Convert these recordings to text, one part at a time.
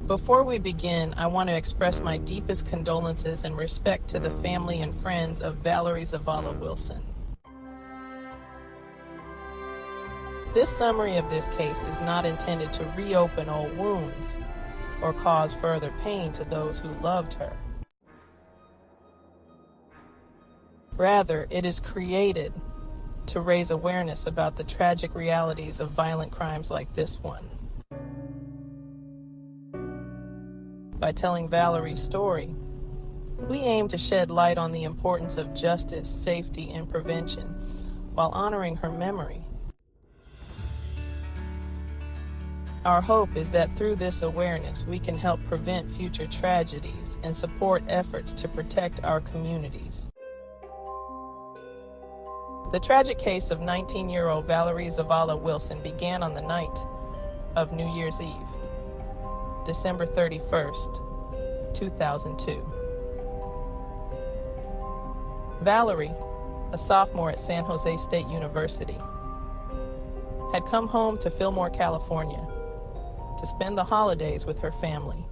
Before we begin, I want to express my deepest condolences and respect to the family and friends of Valerie Wilson. This summary of this case is not intended to reopen old wounds or cause further pain to those who loved her. Rather, it is created to raise awareness about the tragic realities of violent crimes like this one. By telling Valerie's story, we aim to shed light on the importance of justice, safety, and prevention while honoring her memory. Our hope is that through this awareness, we can help prevent future tragedies and support efforts to protect our communities. The tragic case of 19-year-old Valerie Wilson began on the night of New Year's Eve, December 31st, 2002. Valerie, a sophomore at San Jose State University, had come home to Fillmore, California, to spend the holidays with her family.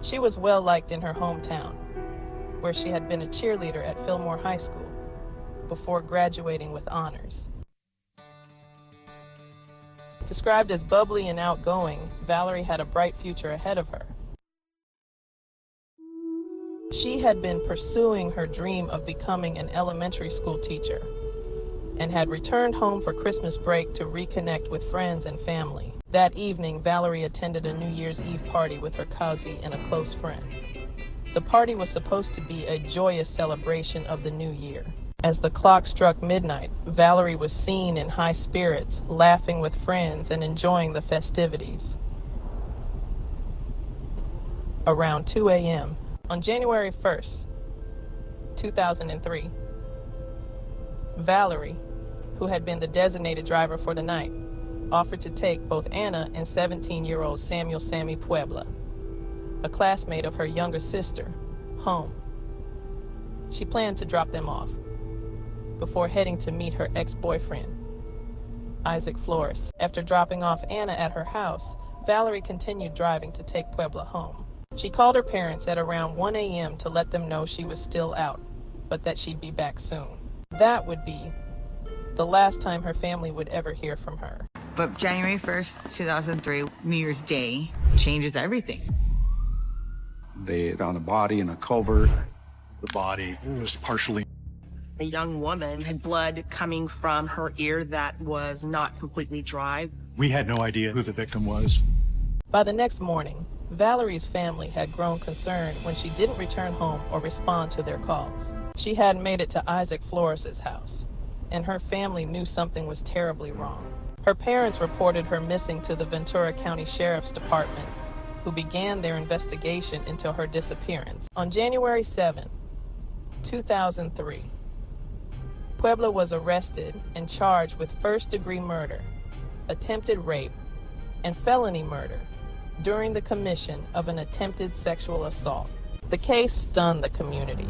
She was well liked in her hometown, where she had been a cheerleader at Fillmore High School before graduating with honors. Described as bubbly and outgoing, Valerie had a bright future ahead of her. She had been pursuing her dream of becoming an elementary school teacher and had returned home for Christmas break to reconnect with friends and family. That evening, Valerie attended a New Year's Eve party with her cousin and a close friend. The party was supposed to be a joyous celebration of the new year. As the clock struck midnight, Valerie was seen in high spirits, laughing with friends and enjoying the festivities. Around 2 a.m., on January 1st, 2003, Valerie, who had been the designated driver for the night, offered to take both Anna and 17-year-old Samuel Sammy Puebla, a classmate of her younger sister, home. She planned to drop them off before heading to meet her ex-boyfriend, Isaac Flores. After dropping off Anna at her house, Valerie continued driving to take Puebla home. She called her parents at around 1 a.m. to let them know she was still out, but that she'd be back soon. That would be the last time her family would ever hear from her. But January 1st, 2003, New Year's Day, changes everything. They found a body in a culvert. The body was partially. A young woman had blood coming from her ear that was not completely dry. We had no idea who the victim was. By the next morning, Valerie's family had grown concerned when she didn't return home or respond to their calls. She hadn't made it to Isaac Flores' house, and her family knew something was terribly wrong. Her parents reported her missing to the Ventura County Sheriff's Department, who began their investigation into her disappearance. On January 7, 2003, Puebla was arrested and charged with first-degree murder, attempted rape, and felony murder during the commission of an attempted sexual assault. The case stunned the community.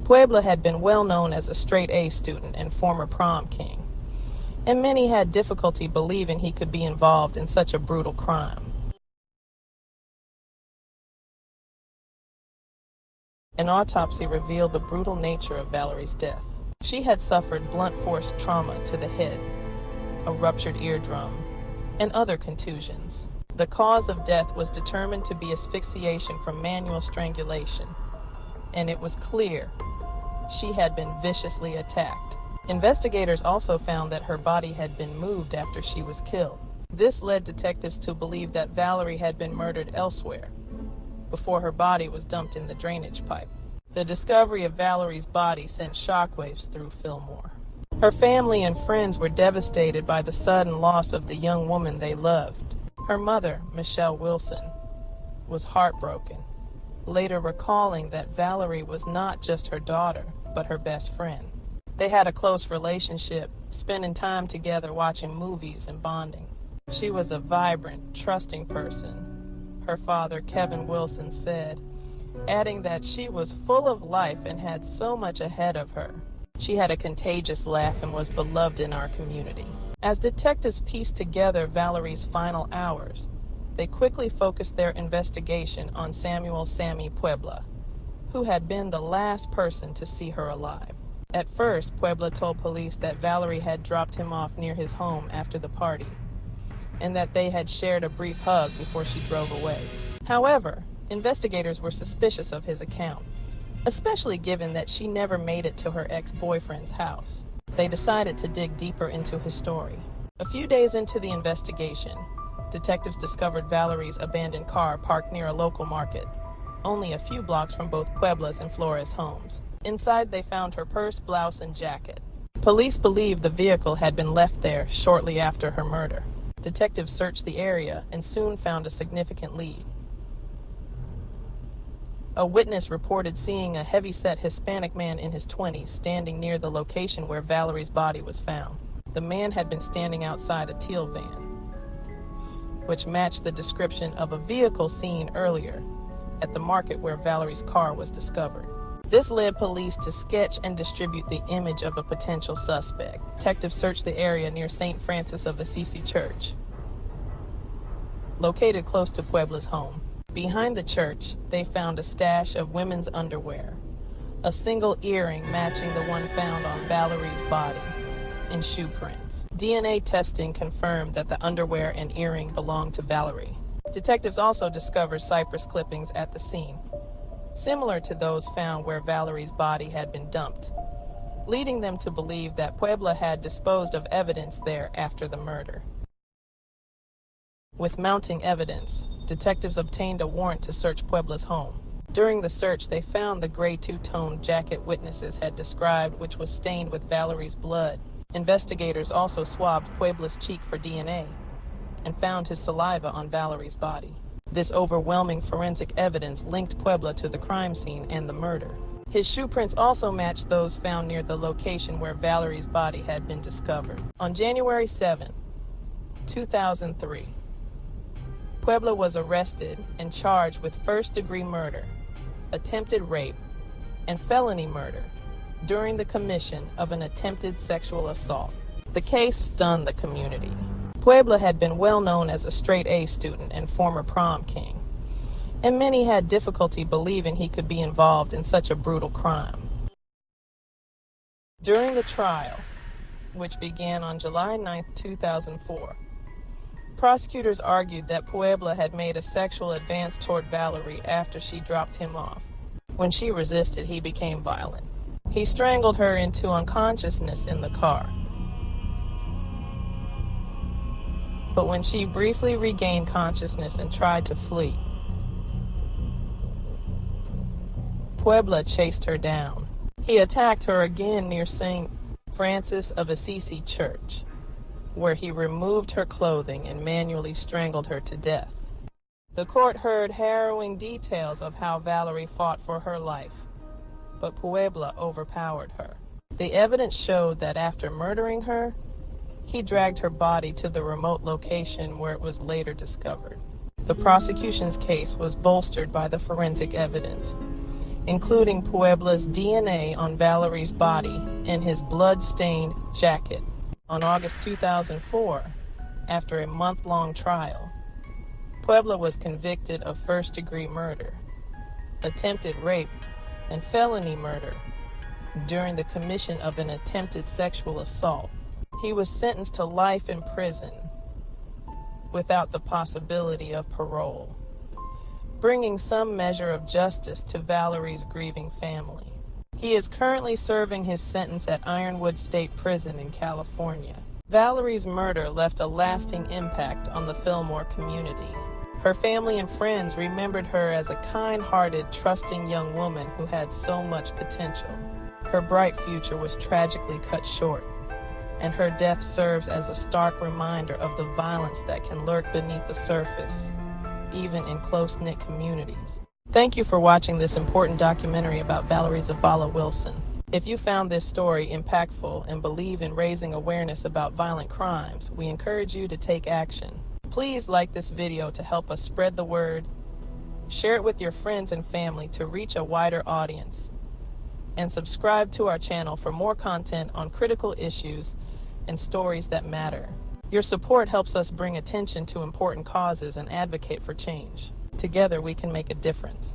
Puebla had been well known as a straight-A student and former prom king, and many had difficulty believing he could be involved in such a brutal crime. An autopsy revealed the brutal nature of Valerie's death. She had suffered blunt force trauma to the head, a ruptured eardrum, and other contusions. The cause of death was determined to be asphyxiation from manual strangulation, and it was clear she had been viciously attacked. Investigators also found that her body had been moved after she was killed. This led detectives to believe that Valerie had been murdered elsewhere before her body was dumped in the drainage pipe. The discovery of Valerie's body sent shockwaves through Fillmore. Her family and friends were devastated by the sudden loss of the young woman they loved. Her mother, Michelle Wilson, was heartbroken, later recalling that Valerie was not just her daughter, but her best friend. They had a close relationship, spending time together watching movies and bonding. She was a vibrant, trusting person, her father, Kevin Wilson, said, adding that she was full of life and had so much ahead of her. She had a contagious laugh and was beloved in our community. As detectives pieced together Valerie's final hours, they quickly focused their investigation on Samuel "Sammy" Puebla, who had been the last person to see her alive. At first, Puebla told police that Valerie had dropped him off near his home after the party, and that they had shared a brief hug before she drove away. However, investigators were suspicious of his account, especially given that she never made it to her ex-boyfriend's house. They decided to dig deeper into his story. A few days into the investigation, detectives discovered Valerie's abandoned car parked near a local market, only a few blocks from both Puebla's and Flores' homes. Inside, they found her purse, blouse, and jacket. Police believed the vehicle had been left there shortly after her murder. Detectives searched the area and soon found a significant lead. A witness reported seeing a heavy-set Hispanic man in his 20s standing near the location where Valerie's body was found. The man had been standing outside a teal van, which matched the description of a vehicle seen earlier at the market where Valerie's car was discovered. This led police to sketch and distribute the image of a potential suspect. Detectives searched the area near St. Francis of Assisi Church, located close to Puebla's home. Behind the church, they found a stash of women's underwear, a single earring matching the one found on Valerie's body, and shoe prints. DNA testing confirmed that the underwear and earring belonged to Valerie. Detectives also discovered cypress clippings at the scene, similar to those found where Valerie's body had been dumped, leading them to believe that Puebla had disposed of evidence there after the murder. With mounting evidence, detectives obtained a warrant to search Puebla's home. During the search, they found the gray two-tone jacket witnesses had described, which was stained with Valerie's blood. Investigators also swabbed Puebla's cheek for DNA and found his saliva on Valerie's body. This overwhelming forensic evidence linked Puebla to the crime scene and the murder. His shoe prints also matched those found near the location where Valerie's body had been discovered. On January 7, 2003, Puebla was arrested and charged with first-degree murder, attempted rape, and felony murder during the commission of an attempted sexual assault. The case stunned the community. Puebla had been well known as a straight-A student and former prom king, and many had difficulty believing he could be involved in such a brutal crime. During the trial, which began on July 9, 2004, prosecutors argued that Puebla had made a sexual advance toward Valerie after she dropped him off. When she resisted, he became violent. He strangled her into unconsciousness in the car. But when she briefly regained consciousness and tried to flee, Puebla chased her down. He attacked her again near St. Francis of Assisi Church, where he removed her clothing and manually strangled her to death. The court heard harrowing details of how Valerie fought for her life, but Puebla overpowered her. The evidence showed that after murdering her, he dragged her body to the remote location where it was later discovered. The prosecution's case was bolstered by the forensic evidence, including Puebla's DNA on Valerie's body and his blood-stained jacket. On August 2004, after a month-long trial, Puebla was convicted of first-degree murder, attempted rape, and felony murder during the commission of an attempted sexual assault. He was sentenced to life in prison without the possibility of parole, bringing some measure of justice to Valerie's grieving family. He is currently serving his sentence at Ironwood State Prison in California. Valerie's murder left a lasting impact on the Fillmore community. Her family and friends remembered her as a kind-hearted, trusting young woman who had so much potential. Her bright future was tragically cut short, and her death serves as a stark reminder of the violence that can lurk beneath the surface, even in close-knit communities. Thank you for watching this important documentary about Valerie Wilson. If you found this story impactful and believe in raising awareness about violent crimes, we encourage you to take action. Please like this video to help us spread the word, share it with your friends and family to reach a wider audience, and subscribe to our channel for more content on critical issues and stories that matter. Your support helps us bring attention to important causes and advocate for change. Together, we can make a difference.